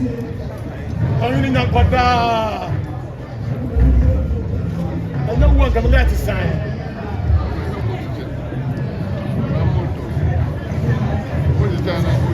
Only not but I know one can let it sign. What is that?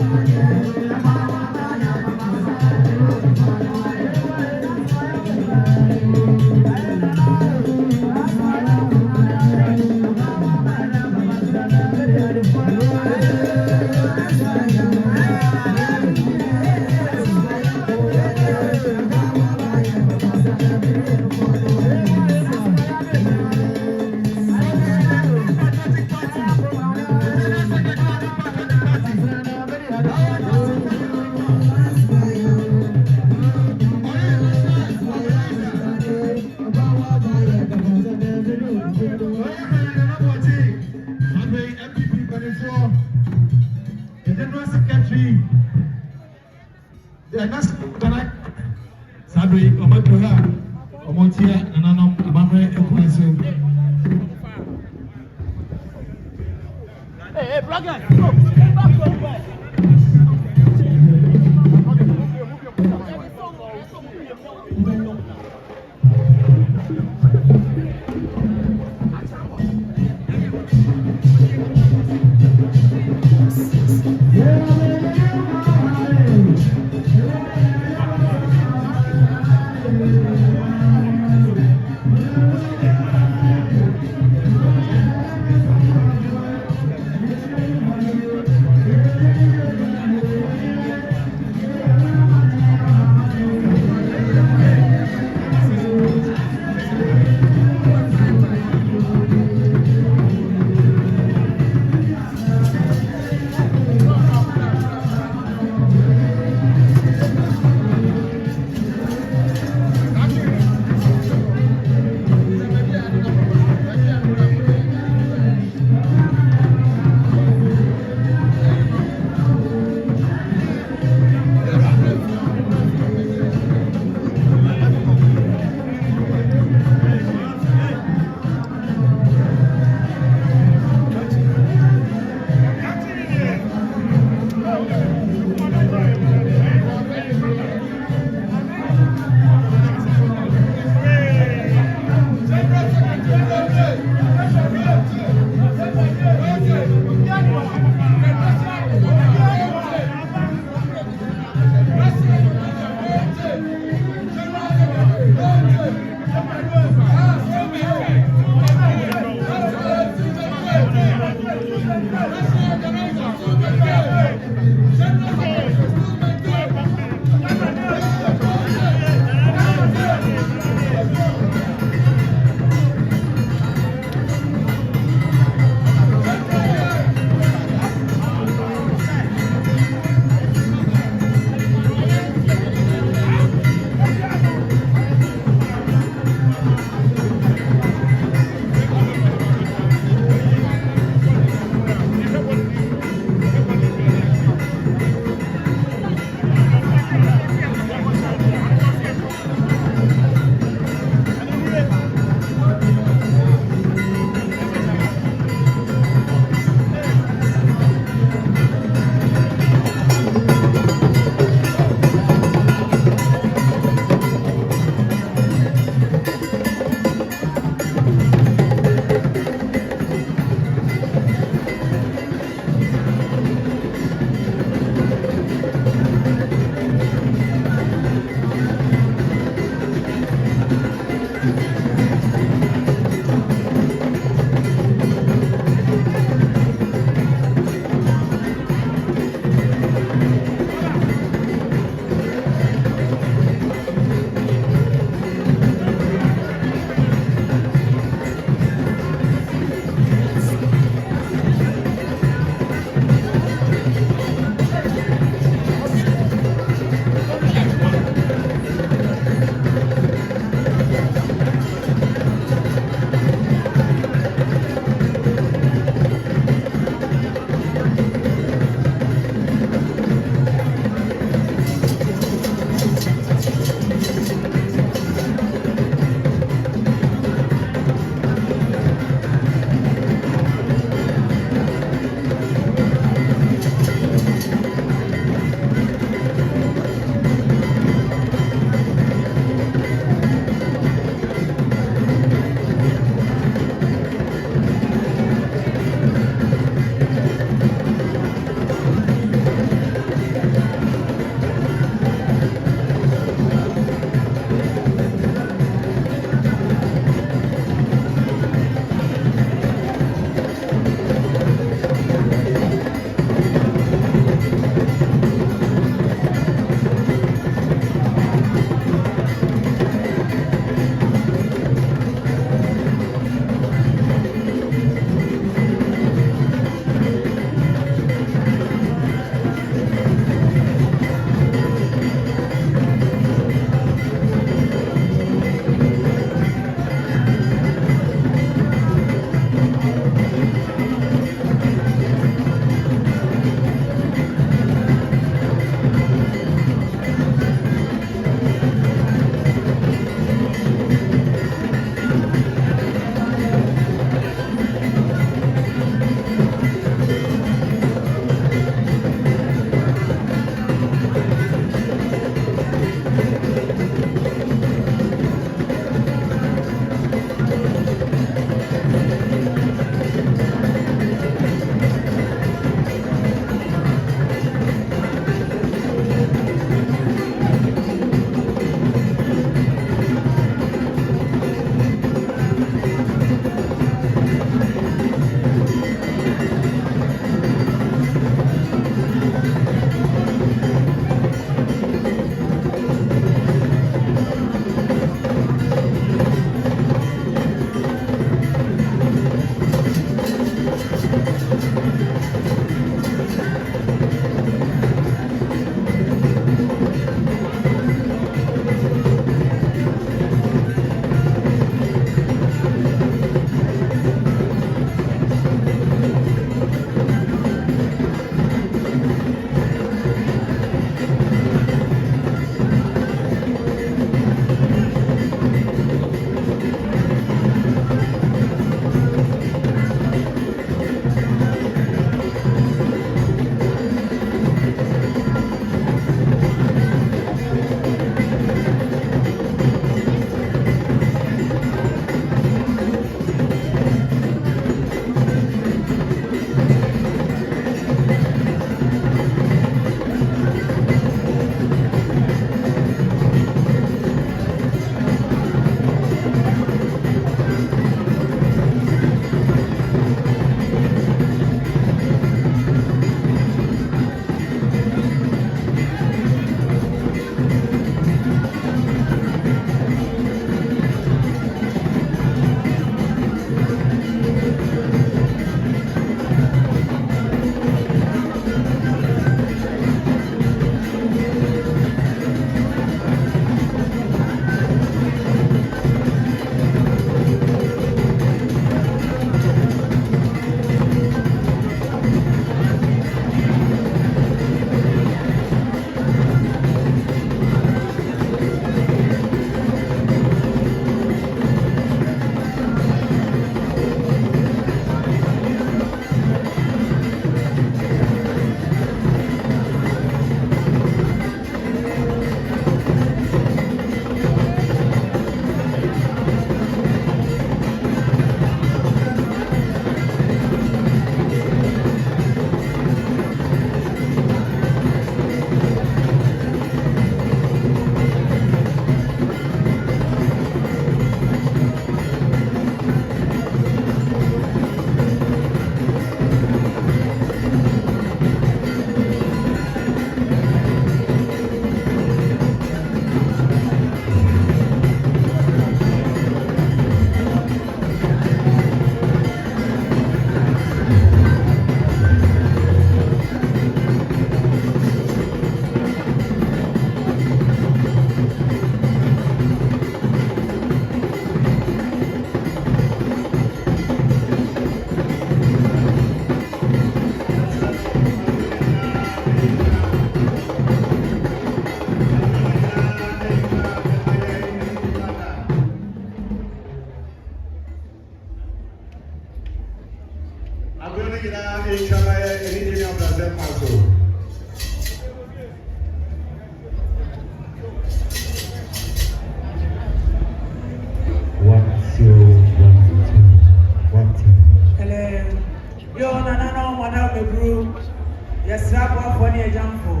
money a jump for.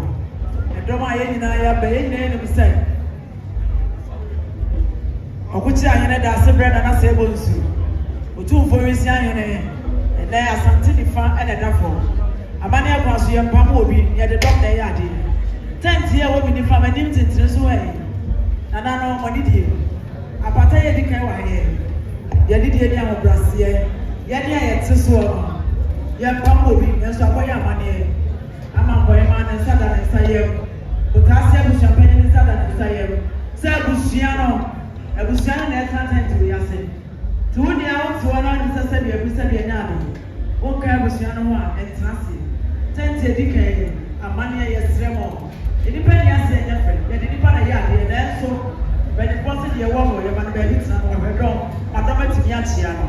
And don't mind any I pay any mistake. Mamponghene Daasebre Osei Bonsu. Two for his young and there are Asante Mampong and a duffel. A man across your Pamobi near the doctor yard. 10th year women if I'm a name to this way. And I know money dear. A pataya de Kawaii. Yadidia of Brazil. Yadia at Siswell. Yan Pamobi and Sapoya money. I'm a boy man and Southern and Sayem. Potassium with champagne and Southern and Sayem. Sir Luciano. I was trying to attend to Yasin. To the out to one on the Sabi, we said, one car was young one and Tracy. 10 decade, a money as Remo. It depends, I said, Jeffrey, it depends on Yard, and then so when it wasn't your woman, you're going to be hit on her dog, Madame Tiachiano.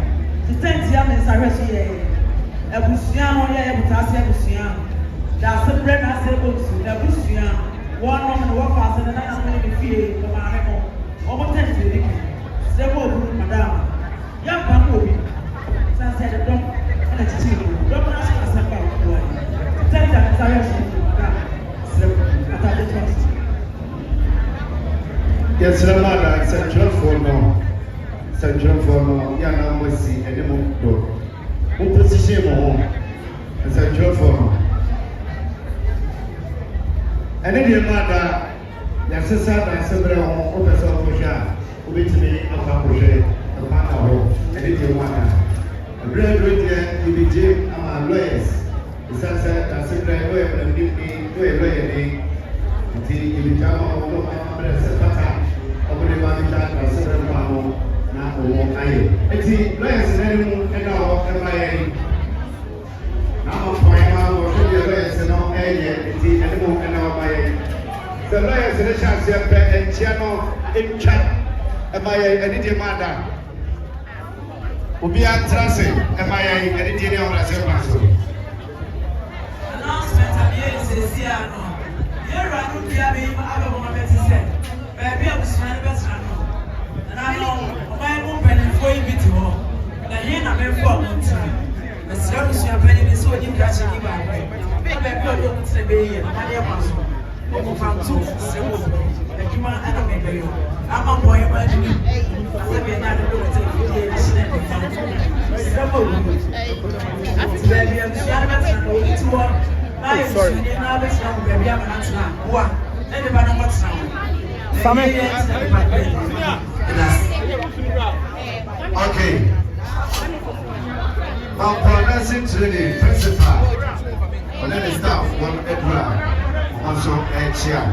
To 10 young and Sarasi, a Busiano, Butasia Busiano. That's a brand I said, the Busiano, one woman walk past and another in the field of Maremo. Over 10 decade, several Madame. Young Pamobi, Sunset the dog, and a chicken. Don't ask us about boy. Tell them it's our Yes, Ramada, Central for no. Central for no. Yana Mosi, and the Mondo. Who position more? Central for no. And then your mother, your sister, and several officers of Pusha, who beat me up a project. And if you want a graduate here, you be Jim and lawyers. The sunset and simply lawyer and give me to a lawyer name until you become a secretary of the Manager and Several Pamo. Now, I see lawyers and anyone and our MIA. Now, my was lawyers and all any animal and our MIA. The lawyers in the chance and channel in chat. MIA and Indian Manda. Ubi Antrase, MIA, and Indian on as a master. Announcement of years is here. Here I don't care about what I said. Baby, I was trying to best and I know my woman for you to home. The hen of a form time. The service you are paying is what you catch it back. I don't say, baby, my dear Master. I'm from 2 seconds. The human enemy. I'm a boy, but I said, we're not going to take the okay. Now, progressing to the principal, and then the staff, one Edward, also a chair.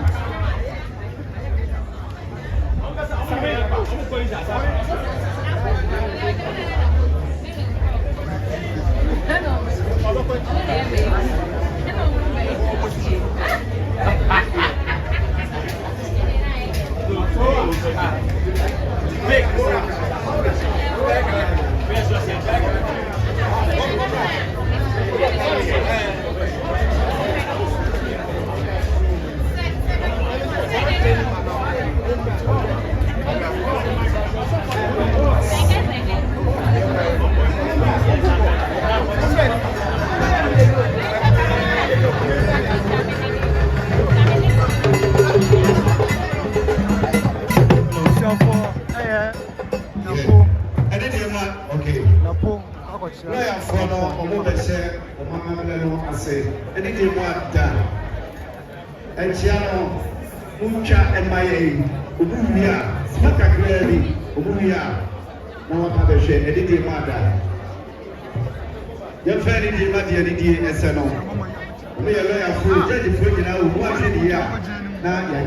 Lawyer for no, or mother say, or mamma say, anything more done. And Chiano, Mucha and my aid, Ubumia, Smaka Grelly, Ubumia, no other shade, anything more done. Your friend in the Madi and SNO. We are lawyer for the judge for now, what's in the year. Now, you're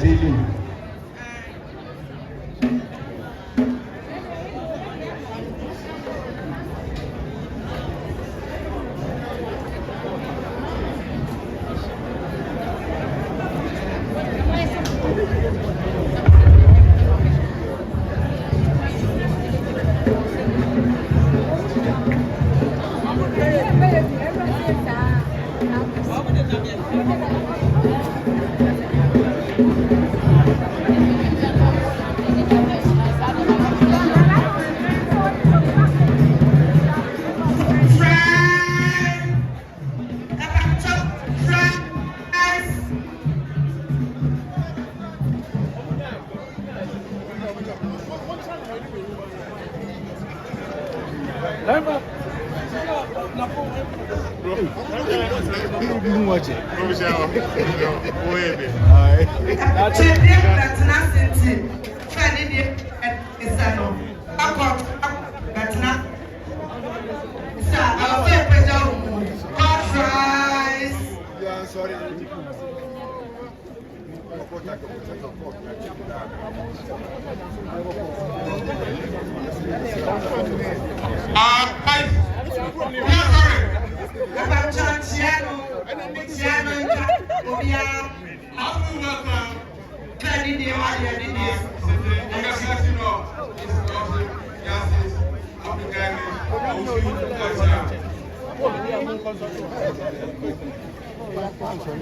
Sorry.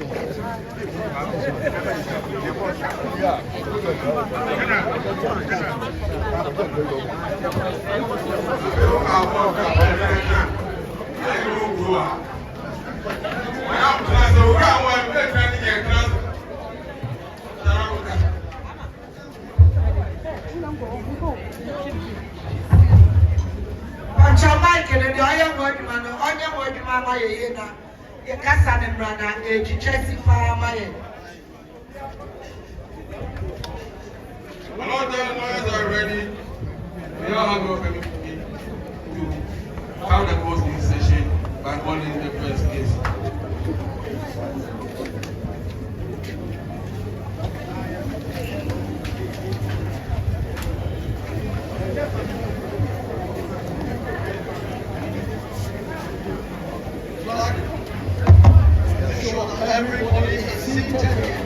All the lawyers are ready. We all have your permission to have the closing session by calling the first case. Everybody is seated.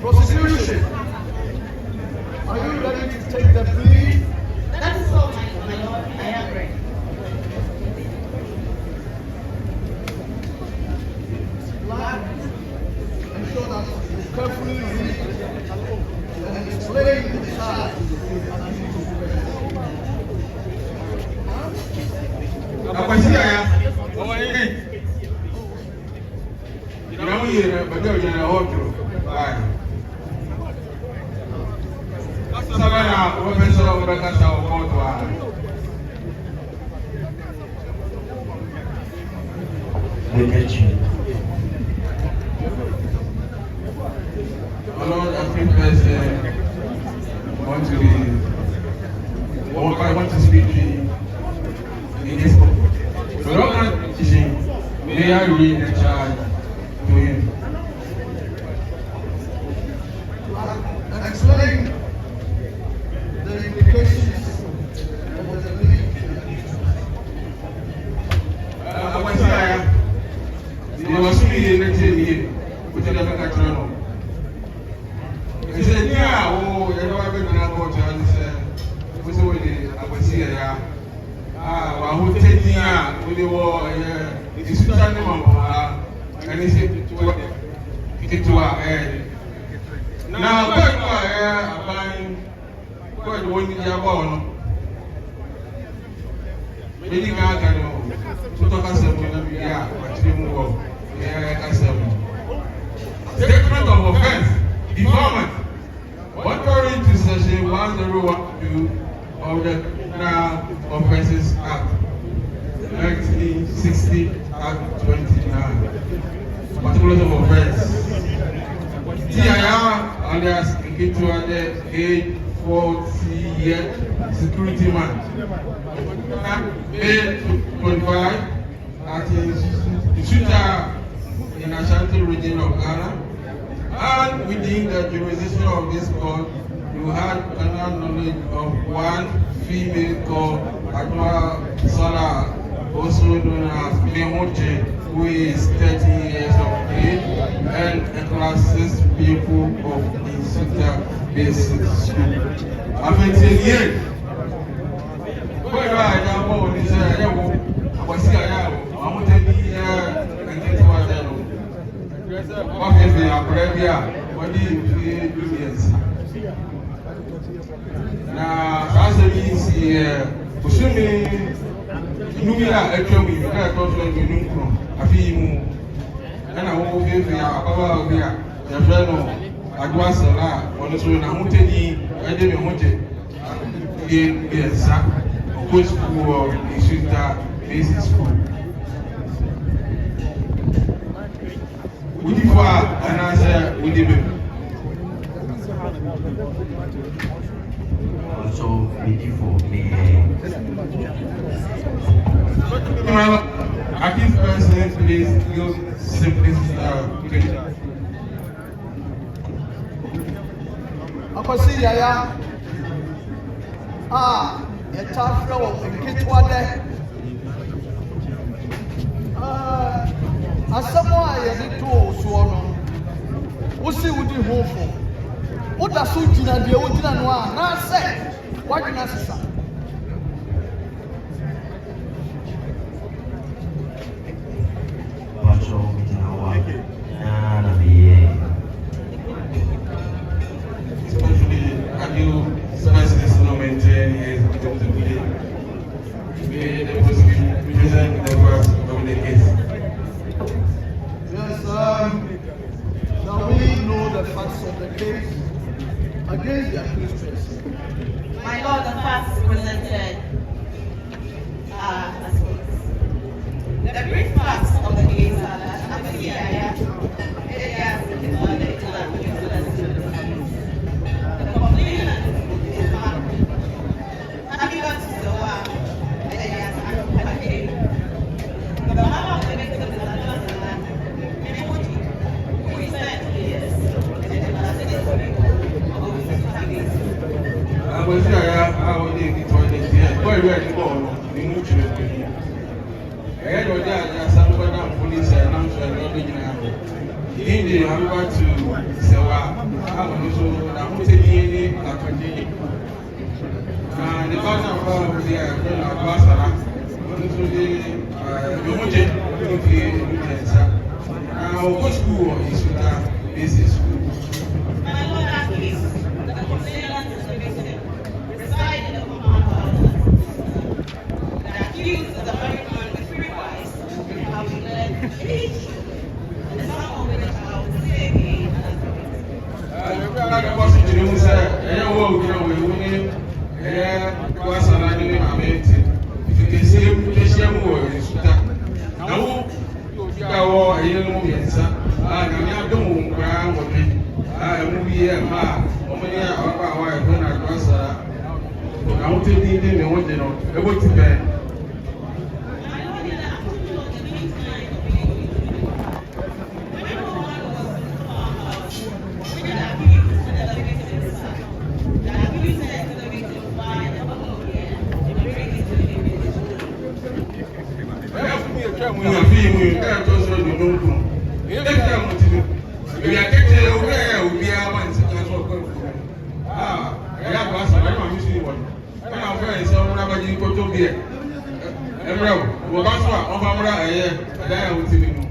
Prosecution, are you ready to take the plea? That is so, my lord. I am ready. Lad, I'm sure that you carefully read and explain the charge. I want to speak to you in this book. So don't mind teaching. May I read the charge to him? na we were Asante Mampong and he said to our head. Now, what do I find? What do we have on? Many guys to talk us about actually move. Statement of offense, defilement. What according to section 101 of the Criminal Offences Act 1960 Act 29. Particulars of offense. TIR alias Ikituade age 40-year security man. Age 25 at the shooter in Ashanti region of Ghana. And within the jurisdiction of this court, you had general knowledge of one female called Adwa Salah, also known as Memoche, who is 30 years of age and a class 6 people of Institute Basic School. After where I am, what is I was here, I want to be and get to what is the Arabia? What do you do? Now, as a means here, assuming you are a journey, I thought you were going to a few and I will give you a here. The fellow, I was a lot, on the soul, I'm going to I didn't want it. Yes, good school, Institute Basic School. Would you far and answer with the also beautiful me. Active person, please use simplicity. Akwasi yaya. A tough flow in Kitwade. As someone I had to swallow, who see would you hope for? What does suit in a deal with one? Now say, what can I say? Especially, have you specialists no maintain his present the worst of the case? Yes, shall we know the facts of the case against the accused? My Lord, the facts presented are as follows. The brief facts of the case are that Akwasi Yaya alias Ikituade is accused of the complainant is Mamponghene Daasebre alias Mamponghene. The mother of the victim is Adwa Salah, who is 30 years and the class 6 people of the Institute. I was there, I was in the toilet here. Why were you born? You moved to the I had a dad, some police and I'm sure I'm Indeed, I'm going to say, I'm also taking a continue. And the partner of the ambassador, what school is that basic school? My Lord, that case, the complainant is the victim, reside in the compound house. The accused is a married man with 3 wives, and have been led 8 children, and the son of which I will say again as the I was in the room, sir. I will go away. Was an anime. If you can see him, just young boys. Now, you go a young woman, sir. I am doing ground with me. I will be a man. Only our wife when I was I want to leave him and want to know. I want to bed. We are being also the no. If we are taking away, we are one to I have asked, I don't usually one. And our friends are not going to be a We're going to offer a year, and I will see you.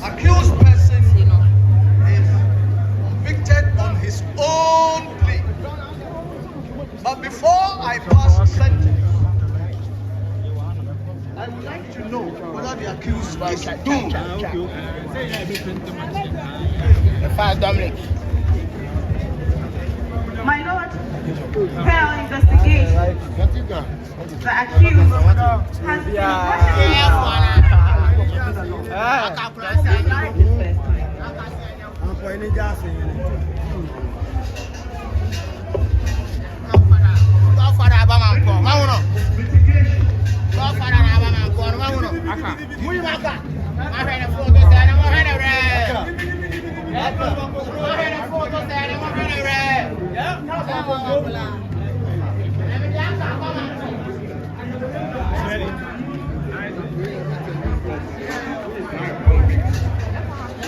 Accused person is doomed. The fast Dominic. My lord, fair investigation. The accused has been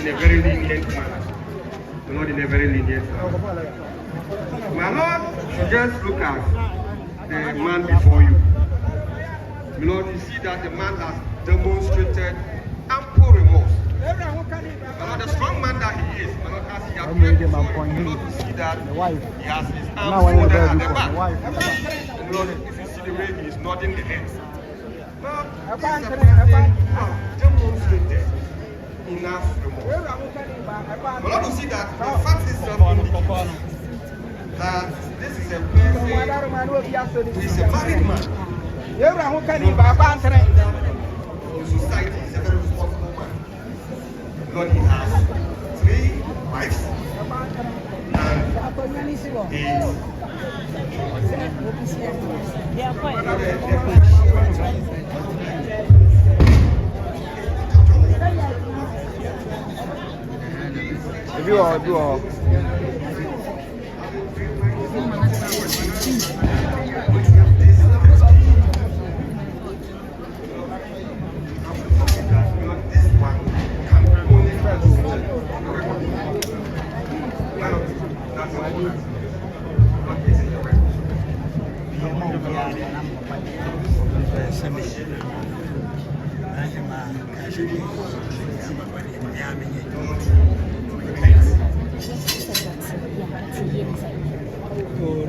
in a very lenient manner. The Lord in a very lenient manner. My Lord, just look at the man before you. My Lord, you see that the man has demonstrated ample remorse. My Lord, the strong man that he is, my Lord, as he appeared before you, my Lord, you see that he has his arms folded at the back. And Lord, if you see the way he is nodding the head, Lord, this is a person who has demonstrated enough remorse. But Lord, you see that the fact itself indicates that this is a person who is a married man. In society, he's a very responsible man. Lord, he has 3 wives and 8. Do all.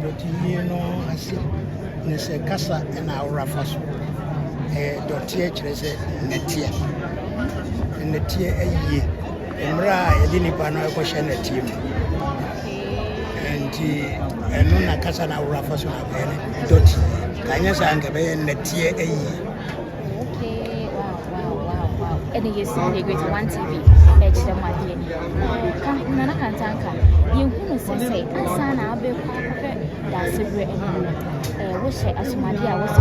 Doteyie no ase ne se kasa na awrafa so Doteyie kyerɛ sɛ netie ayie mmra yɛde nipa no ɛkɔhyɛ netie mu nti ɛno na kasa na awrafa so na bɛyɛ Doteyie kanyɛ sɛ anka bɛyɛ netie ayie. And you see the great one TV, edge the Madia. Nana Cantanka, you who say, Asana, Daasebre Osei, as Madia was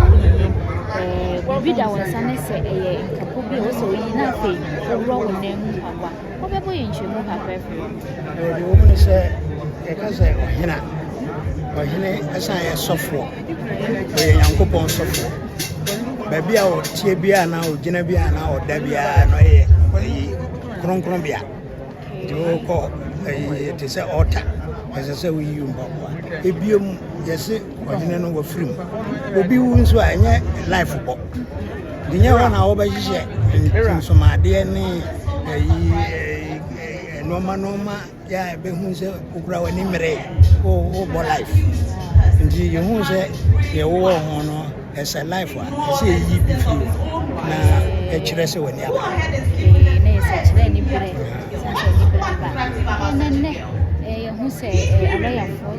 a video was an essay, a Kapubi also nothing, a wrong name. What are you in Chimuha? The woman said, because I or as I software, a young couple software. Baby, I would Tibia now, Genevia now, or Debia, no, Croncrombia. You call it is an altar, as I say, we use if you, yes, or you know, we're free. Will be wounds why life book. The year on our basis, and some DNA, Noma, yeah, Behunze, Ukra, and Imre, or life. And you who say, the war honor. As a life one, see ye before now a chess when you are. Who say a lawyer for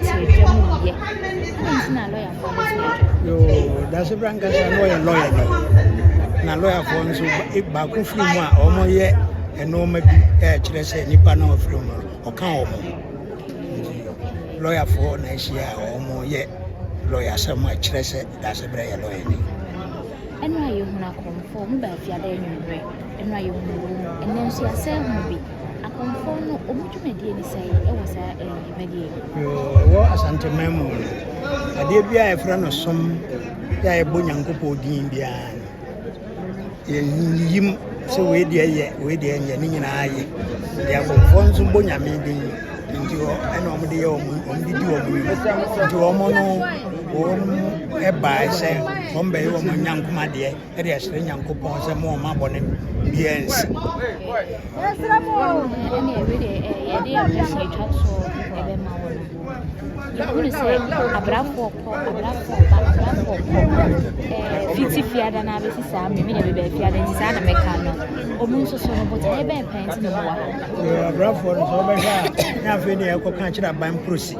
that's a brand as a lawyer. Now, lawyer for if Baku Frima or more yet, and no maybe a chess any panel of room or count. Lawyer for next year or more yet. Lawyer so much stress that's a very lawyer. And why you want to conform by your day and why you and then she has said movie. I conform no opportunity say it was a media. Asante Mampong. I did be a friend of some Bunyanko Podin behind. Him so we dear and Yanin I. They are conformed to Bunyami into an omidi or to Omono. A by say, Bombay woman, young Madia, and yes, the young coupons and more Mabon. Yes, any every day, a day of this, you talk so, bɛma wo no yɛhunu sɛ abrafoɔ fiti fiada na abɛsi saa mmemme yɛ bɛbɛ fiada nti saa na mɛka no ɔmo nso so no botaeɛ bɛn pɛn nti na ɔmo wɔ ha abrafoɔ no sɛ wɔbɛhwɛ a na afei ne yɛkɔka kyerɛ aban prosi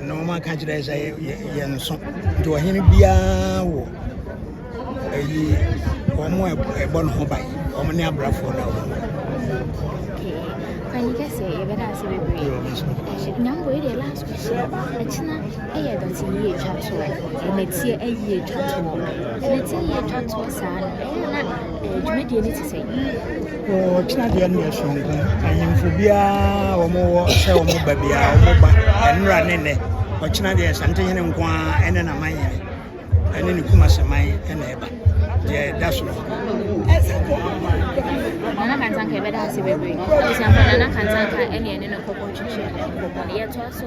na ɔma ka kyerɛ sɛ yɛ nso nti ɔhene biara wɔ ayi ɔmo ɛbɔ no ho ban ɔmo ne abrafoɔ no wɔ Pani kɛsɛ yɛbɛda ase bebree nyambo yi deɛ last question ɛkyena ɛyɛ Doteyie atwa toɔ ɛnɛteɛ ɛyie atwa toɔ ɛnɛteɛ yie atwa toɔ saa no ɛyɛ na dwumadie no te sɛ ɔkyena deɛ no yɛ sonko ahemfo biara wɔmowɔ sɛ wɔmo ba biara wɔmo ba ɛnora ne nnɛ ɔkyena deɛ Asantehene nko a ɛne namanyene ɛne ne kumasaman ɛna ɛba deɛ da so no Nana Kantanka ɛbɛda ase bebree abusuafo Nana Kantanka ɛne ɛne no kɔkɔ twitwi nkɔmmɔ no yɛtoa so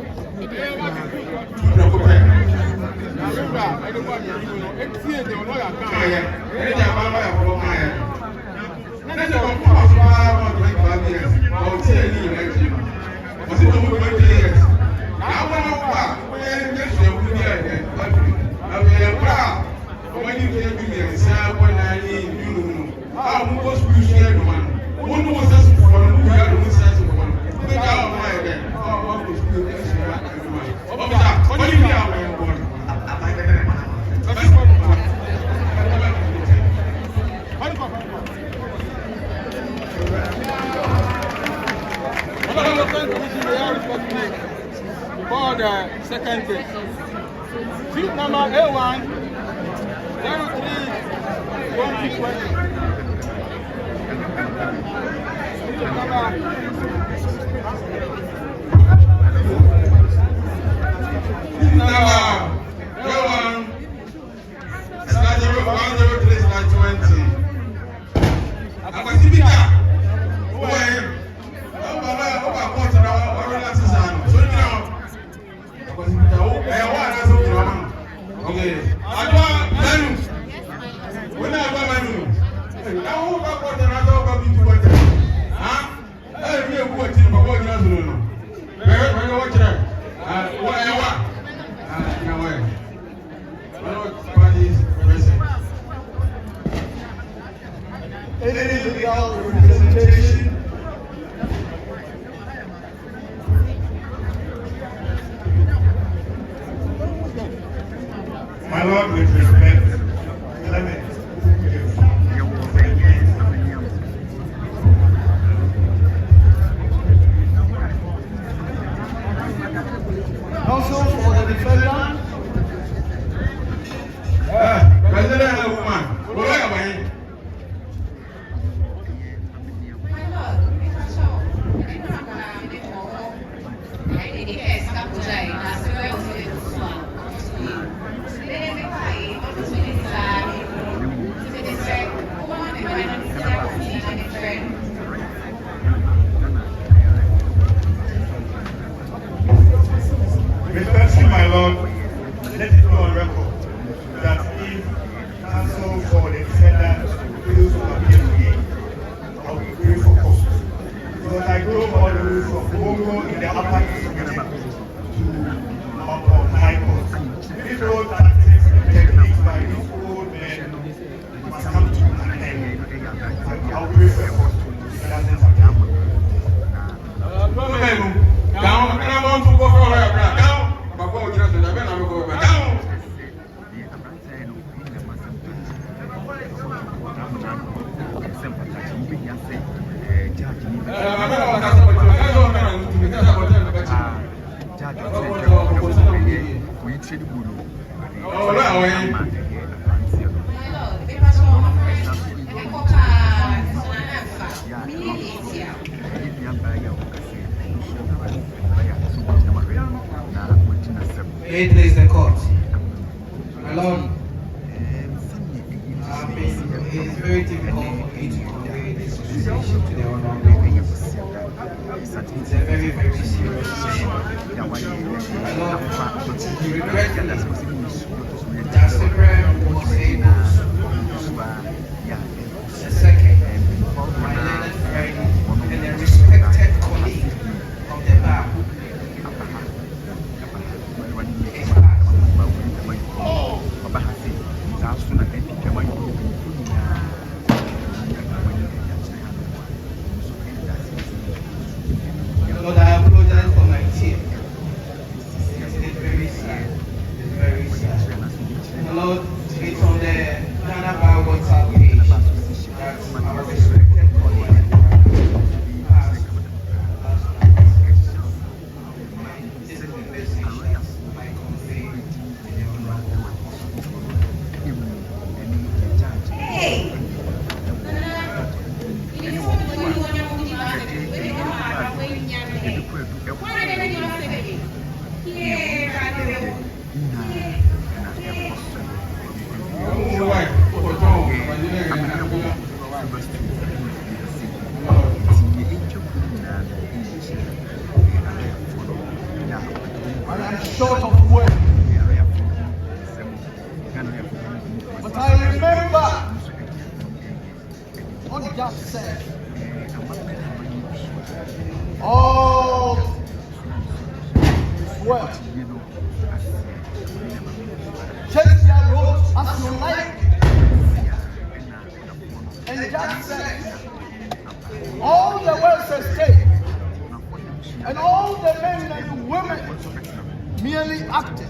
For the second case, seat number A1 03 2020. Seat number A1 103/20. Akwasibika. Okay. Adwa menu. Wona adwa menu. Na wo ba ko na do ba bi tu wa. Ha? Mi e ku ati ba ko jina zuru no. Be wo kire. Wo e wa. Na wa. What parties present? Any legal representation. My Lord, with respect, let me Also for the defendant. President woman. What are you? Respectfully, my Lord, let it go on record that if counsel for the defendant fails to appear today, I will pray for cause. Because I drove all the way from Bongo in the upper east region to Mamponghene Court. These road tactics and techniques by these old men must come to an end. I will pray for cause. It doesn't appear. May it please the court. My Lord, it is very difficult for me to convey this situation to the honorable. It's a very, very serious issue. My Lord, regretfully, Daasebre Osei, the second, my learned friend and a respected colleague of the bar, I am short of words. But I remember what God said. All is well. Take your road as you like. And God said, all the world's escape and all the men and women merely acted.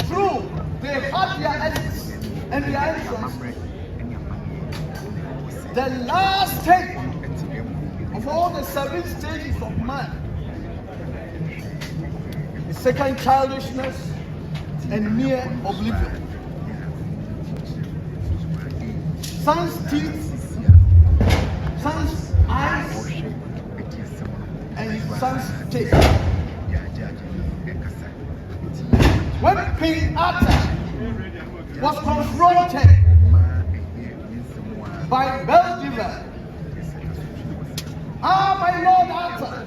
True, they had their exits and their entrance. The last stage of all the 7 stages of man is second childishness and mere oblivion. Sun's teeth, sun's eyes, and sun's taste. When King Arthur was confronted by Beelzebub, my Lord Arthur,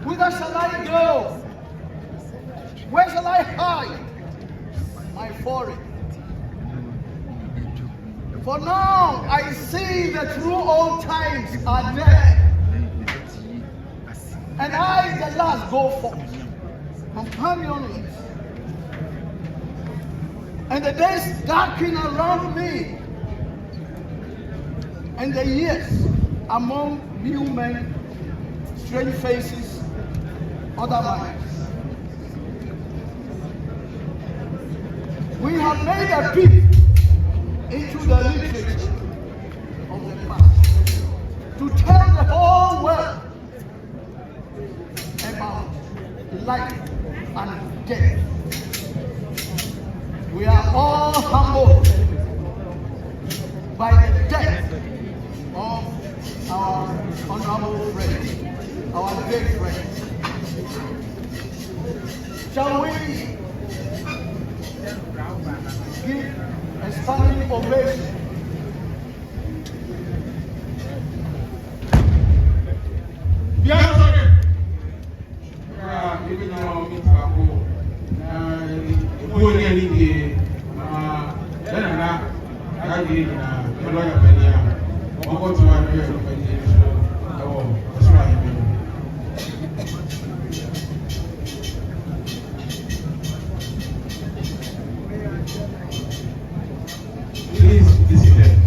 whither shall I go? Where shall I hide my forehead? For now I see the true old times are there, and I, the last, go forth, companionless, and the days darken around me, and the years among new men, strange faces, other minds. We have made a peep into the literature of the past to tell the whole world about life and death. We are all humbled by the death of our honorable friend, our great friend. Shall we give a standing ovation? Please be seated.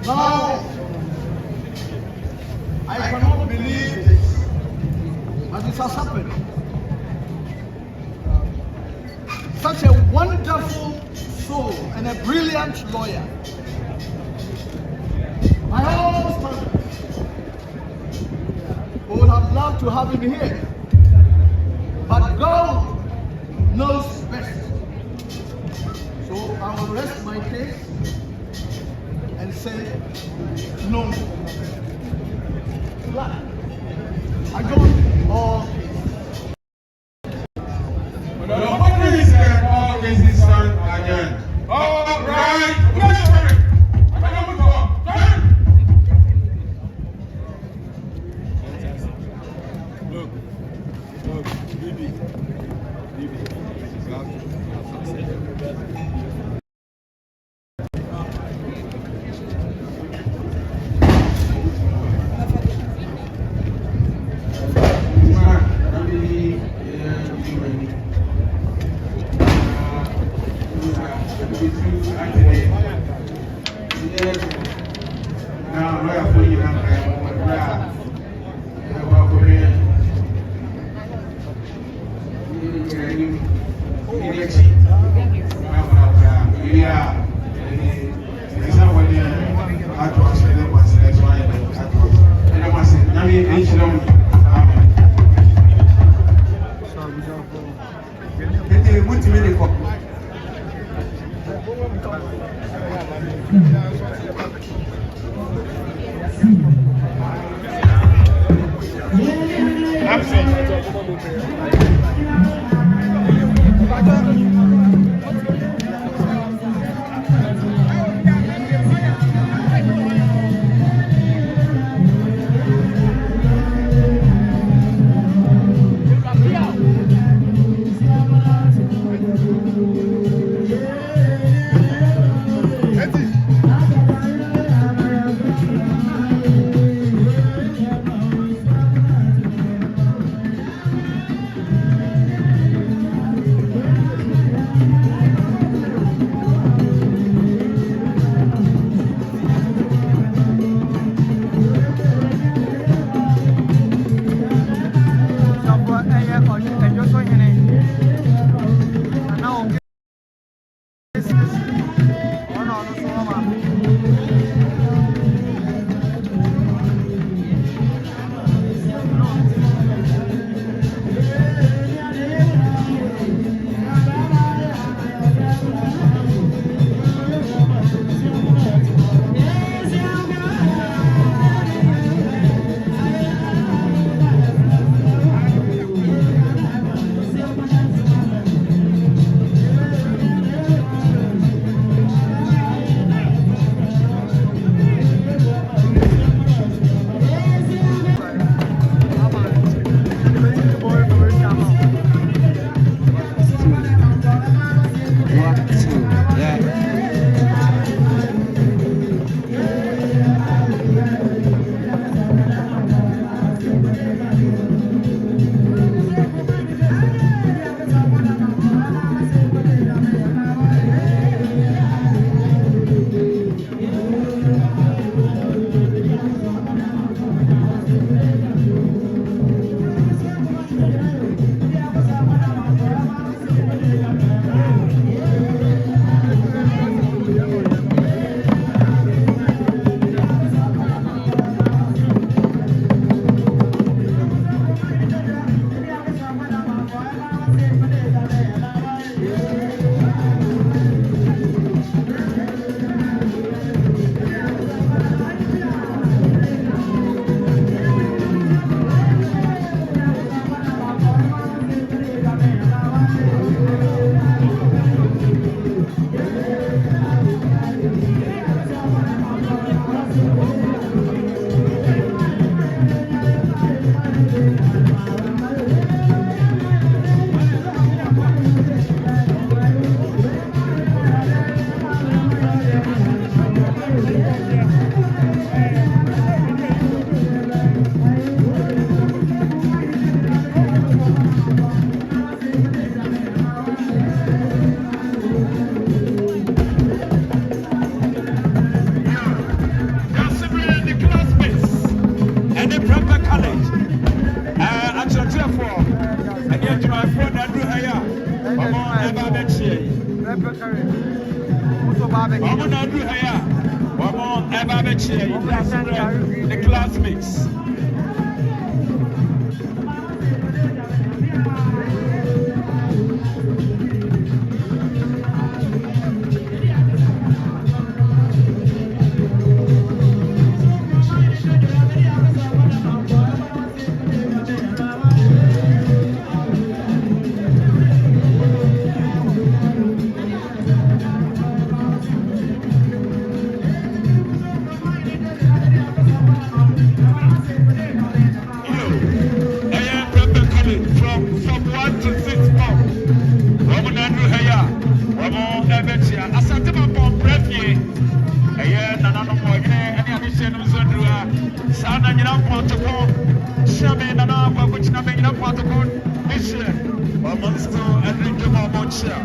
Now, I cannot believe this, but it has happened. Such a wonderful soul and a brilliant lawyer. My husband would have loved to have him here, but God knows best. So I will rest my case and say no. I don't all The classmates. Asante Mampong prefie. Eye nana no Mamponghene ene abise no zondua. Sana nyina protocol. Shame nana kwa kuchina me nyina protocol. Ise. Amonsto Enrique Mamoncha.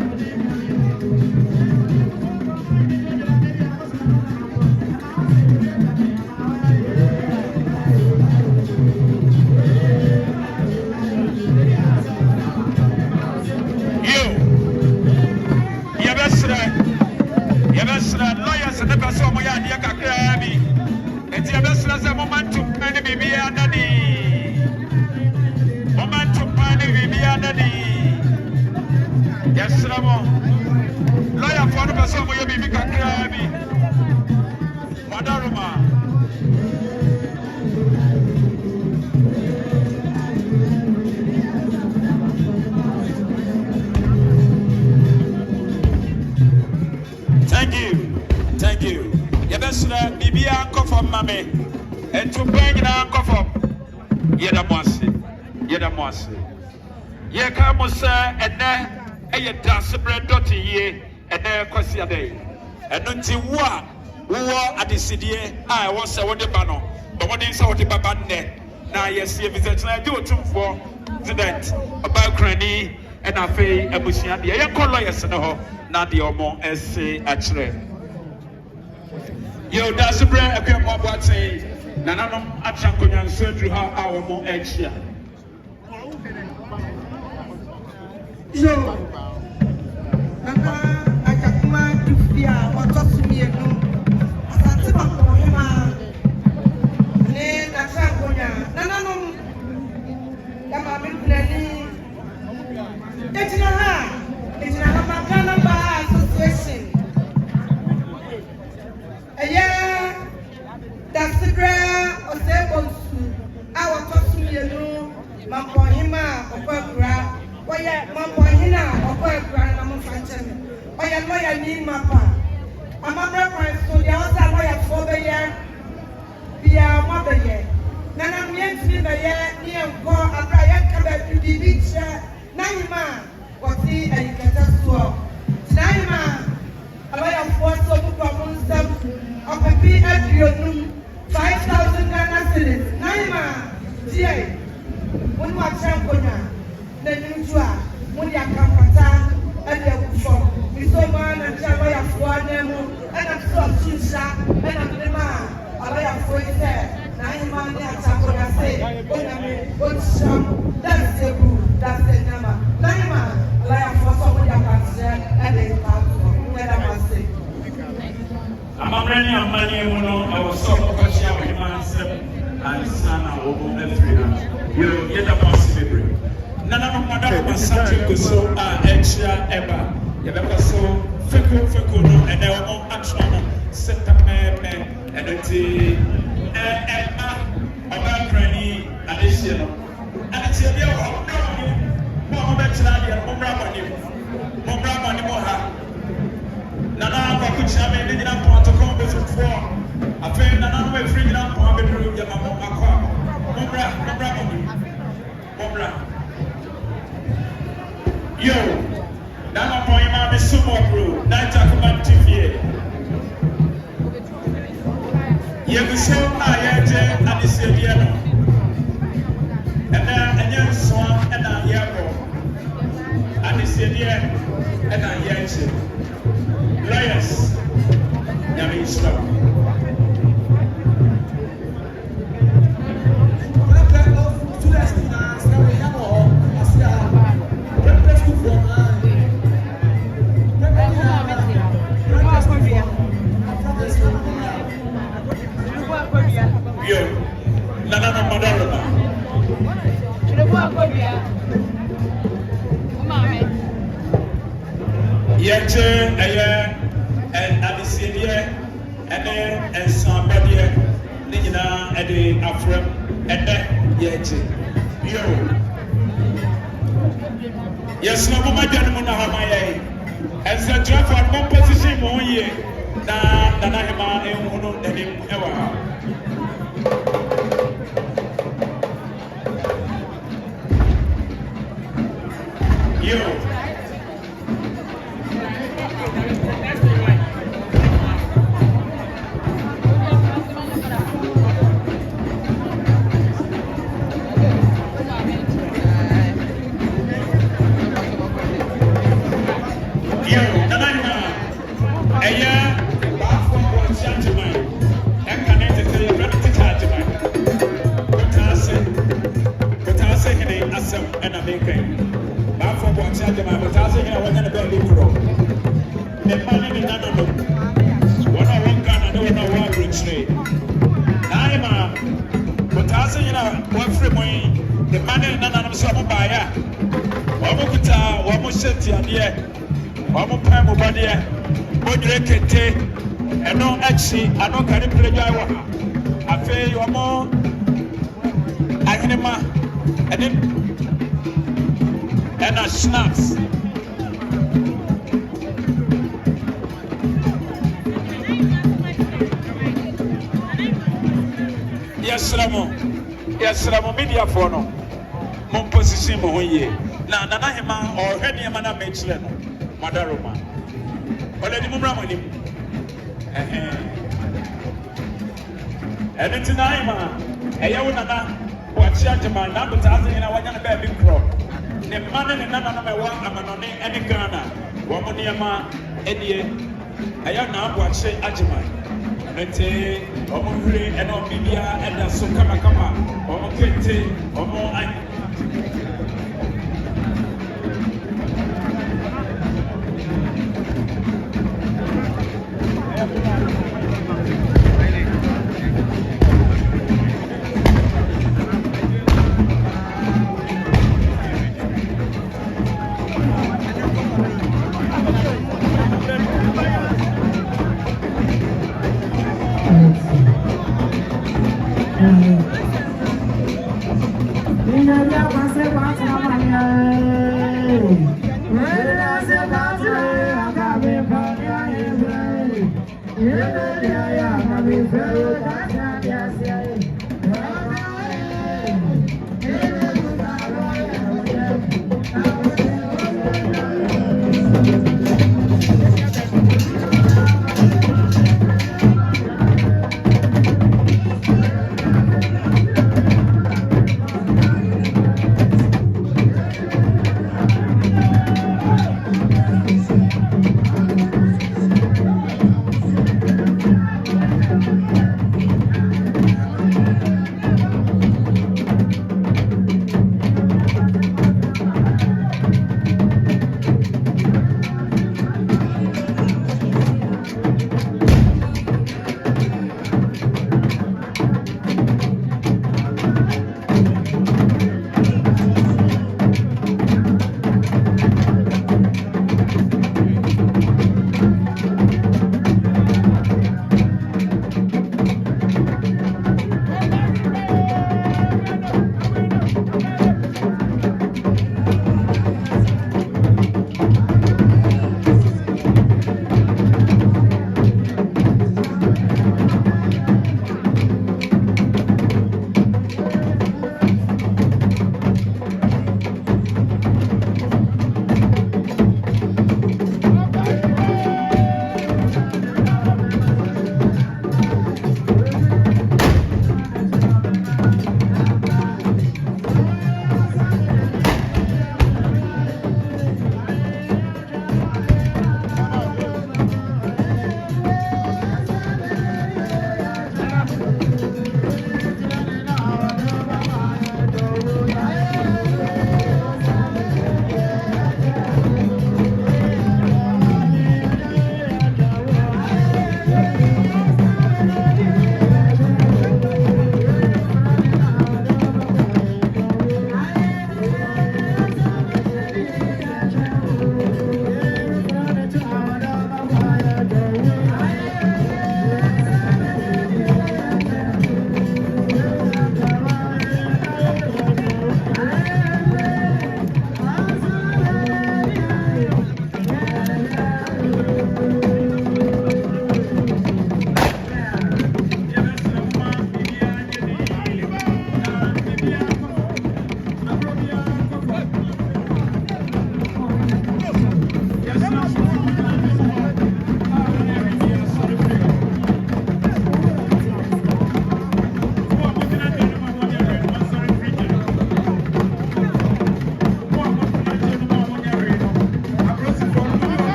Lawyers and the person who are here, and the best as a moment to penny be under the moment to penny be under the yes, Ramon. Lawyer for the person who be Kakrabi. Madaruma. Thank you. Yabesra Bibia Kofom Mame. And to bring now Kofom. Yedamwasi. Yekamusa and there a Daasebre Doteyie and there Kwasia Day. And until war at the city, I was a wonder banner. But what is our Babane? Now, yes, if I do it for that about Granny and I fay a Bushia. The young lawyers and all, not the Omo essay actually. Yo, Daasebre, a bit more what say, Nanam Achankoyan surgery, how our more edge here. Yo, Nana, I can't mind to fear or talk to me and no. Asante Mampong, ne Achankoya, Nana, Yama Milani, it's in a Makana Association. A year Daasebre Osei our talk to me and no, Mamponghene Daasebre Oya Mamponghene Daasebre Osei. Oya lawyer ni mapa. Amabra Prince so the other lawyer for the year. Bia mother year. Nana mienti the year ni enko abra ya kabe to the beach. Naima wati ayikata so. Naima lawyer for so problem stem of a PFU 5,000 Ghana cedis. Naima tie. When what champion na nyujua when ya kampata and ya kufo. We so man and lawyer for them and I'm so chisha and I'm the man. A lawyer for it there. Naima ya champion say when I'm what sham that's the rule that's the number. Naima lawyer for someone ya kampata and they pass. When I must say. I'm already a money, I was so much of him and Sana over the 300. You get a boss library. None of Madame Asante so extra ever. You ever so Feko, and there were more action, September, and the about Granny, additional. And it's a real more Moha. Nana Bakuchame did not want to come before. I feel Nana way free enough for a bedroom. Mombra. Yo, Nana Poima is Sumo Bro, Night Akuman TV. You so I at the Seviano. And then a young swan and a yabo. And the Sevian and a yancy. Lawyers, Yami stop. Yo, Nana Madaruma. Yete, and Adisidia, and then somebody, Nina, and the Afro, and then Yete. Yo. Yes, no, my gentleman, as a draft on one position, 1 year, Nanahima, and one of them ever. Yo. The man in another summer buyer. Wamukuta, Wamusheti, and yet, Wamupam, Badia, when you Brekete, and no actually, I don't carry Prejawa. I feel you are more. I can and a snaps. Yes, Ramo, media for no. Mon position, Moye. Now, Nanahima or any man of Michelin, Madaroma. Already Mumramani. And it's an Ima, a Yawana, what's Yataman, number 1,000 in our baby crop. The man and none of my one, I'm on any Ghana, Wamoniama, Eddie, I am now watching Ajaman. Nete, Omuri, and Omidia, and the Sukama, Omokete, Omo.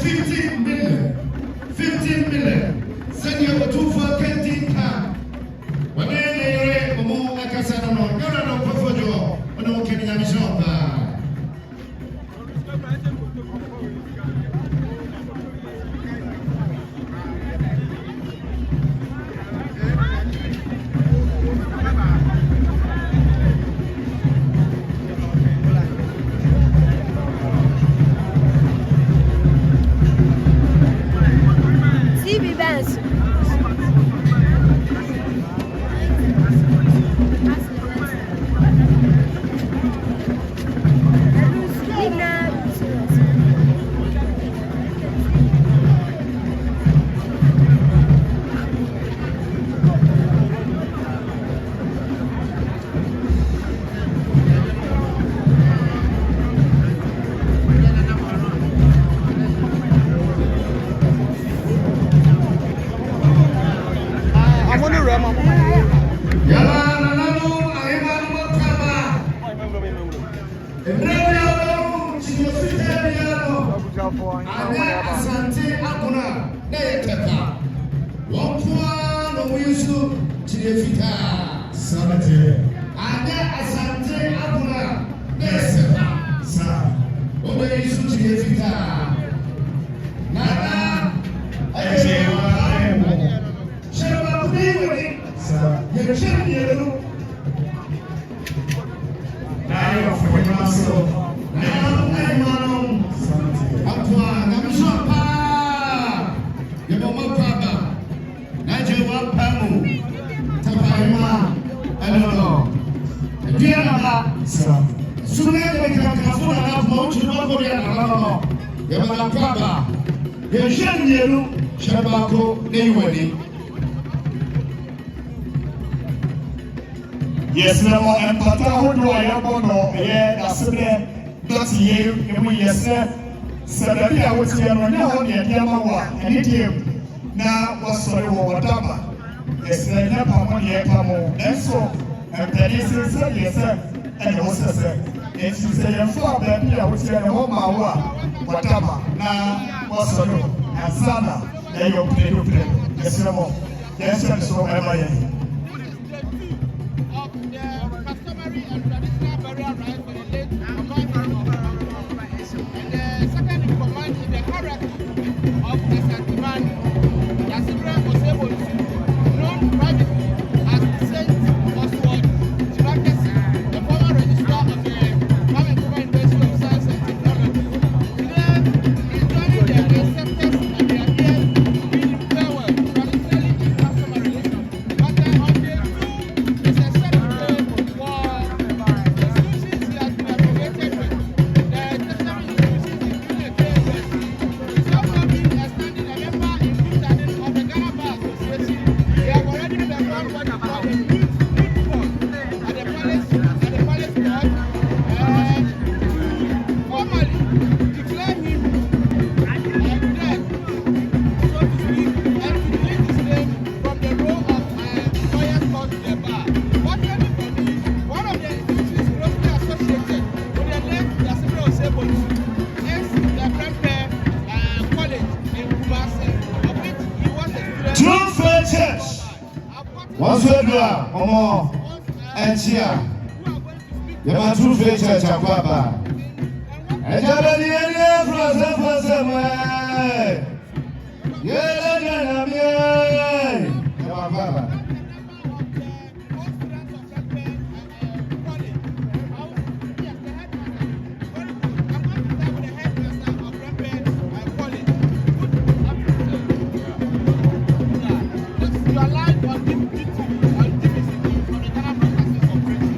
15 million. 15 million. Send you a 2 for 10 car. When they are more like a son, you're not for your when you can have a shop. Asante akuna neteka wonfua no wisu chirefita sanate asante akuna neseka sa obe wisu chirefita nana ayewa sheba kudiwe sa yechemielu nayo fuimaso nayo Apua, Namishopa, Yabomapa, Najewa Pamu, Tapaima, I don't know. Diana, Sunday, Kafuna, Mochi, Nobody, Yamapapa, Yashan, Shabako, Newady. Yes, no, and Pata, who do I have on? That's Doteyie, and we yes, Sababi, I was here on Yamawa, and it now was sorry over Dama. Yes, they never want Yapamo, and so, and that is yes, sir, and also said, and she said, and for baby, I was here on Mawa, Watama, now was sorry, and Sana, they will play, yes, no, yes, so am I. Customary and traditional burial rites for the late and the second in command in the hierarchy of Asante Mampong Daasebre Osei, known privately as Saint Oswald Chibakesi, the former registrar of the Mamponghene University of Science and Technology. Today, he's joining the receptors and they are here bidding farewell, traditionally in customer relations. But then on day 2 is a ceremony for the institutions he has been affiliated with. The tertiary institutions including the KSS. He's also been a standing member in good standing of the Ghana Bar Association. They have already performed what is called a youth fund at the palace court and formally declare him dead, so to speak, and to delete his name from the roll of lawyers called to the bar. Fortunately for me, one of the institutions closely associated with the late Daasebre Osei is the Prempeh College in Kumasi, of which he was a student. True Church. What's the drama? Omo, and here. The man True Church Akwaba. And Jabali and Frozen, You are live on DBC from the Ghana Broadcasting Corporation.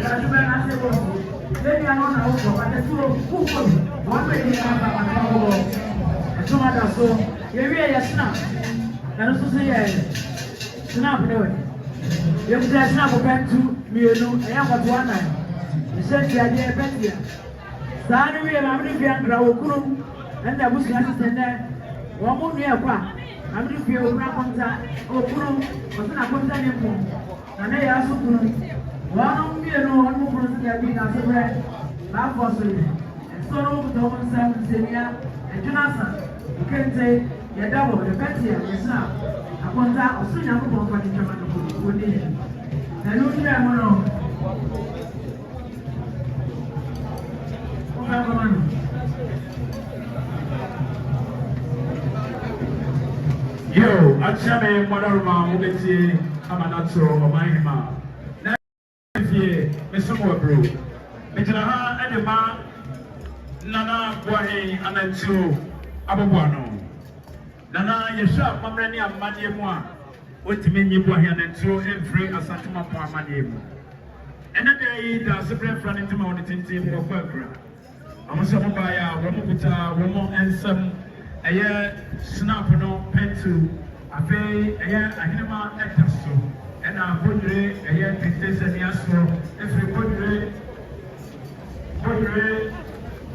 Daasebre Osei. Then you are not out of but the two one way in the matter so you really snap. And also say snap no. You can snap back to me no. I am what one night. You said the idea better. Sani we am if you are grow and the bush assistant there. One more near qua. I'm if you are contact or kuru was not contact him. And they are so good. One year no one more person can be Daasebre. That was it. And so no one said Senia and Jonathan. You can say you're double the better yes now. Upon that or soon I'm going for the German good day. And look here, Mono. Yo, Achame Modaruma Mugeti Amanato Omaima. Mesamo bro. Mejana edema nana boahe anantu aboboano. Nana yesha mamrani amanie mu a otime nyi boahe anantu every Asante Mampong amanie mu. Ena dey Daasebre friend ntima on tintim ko kwakra. Amoso mo ba ya wo mo kuta wo mo ensem eye snap no pentu afi eye ahinema etaso. And our Bodre, a young princess and Yasro, every Bodre,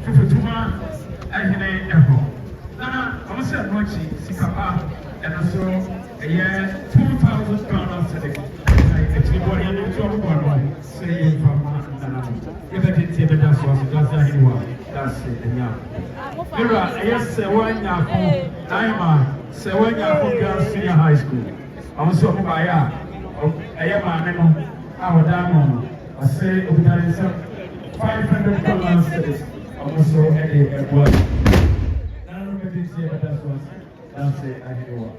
Fufutuma, and Echo. Nana, I was saying, Mochi, Sikapa, and also a year £2,000 today. Actually, what you do to say from Nana. If I can say that that's anyone, that's it. Mira, yes, one year, I'm a 7 year senior high school. I'm so by I am a name our diamond. I say, there is $500 also at the airport. None of it is here, but that's what I'll say. I hear what.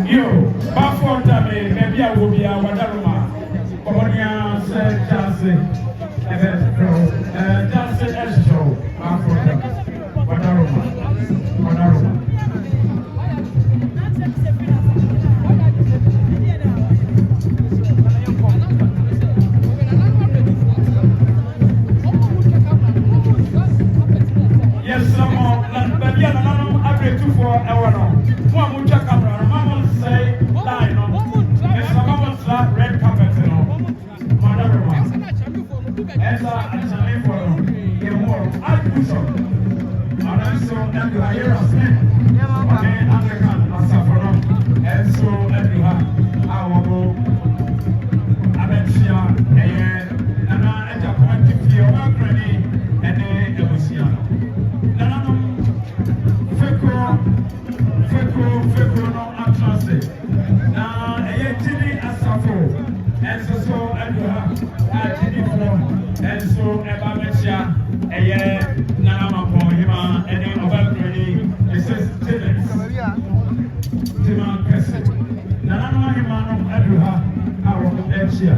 Yo, Bafonda, maybe I will be a Wadaruma. Omonia said, Dance Estro, Bafonda, Wadaruma. Yes, someone, but yeah, I'm agree to for our own. One will check camera, Mama say, line on. And someone slap red carpet, you know. Madaruma. As a name for you more, I do so. And I'm so that you are here as men. Okay, American, as a forum. And so that you have our Abentia, and I point to your work ready, and then it was here. Feko no atrase na tini asafo enso eduha atini from enso eba mechia nana Mamponghene ene obalkreni eses tenants tima kese nana Mamponghene no eduha awo echia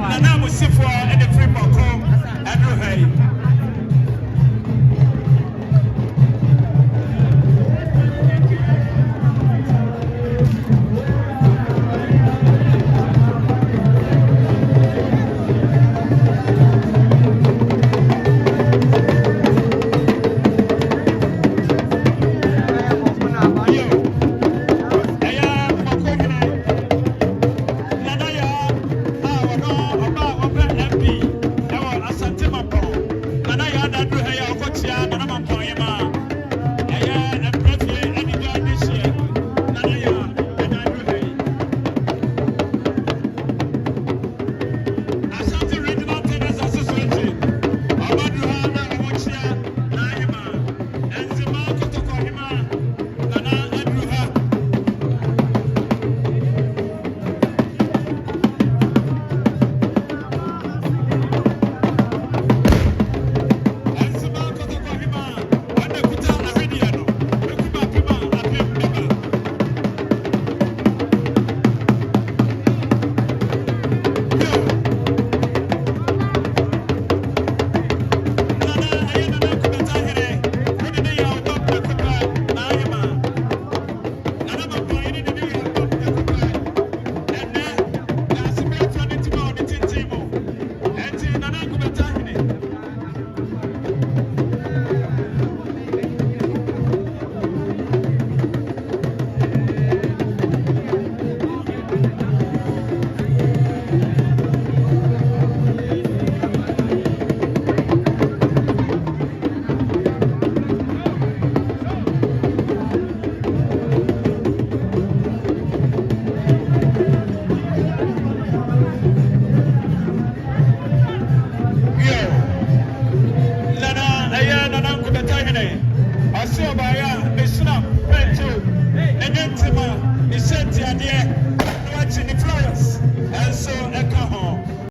Nana Musifo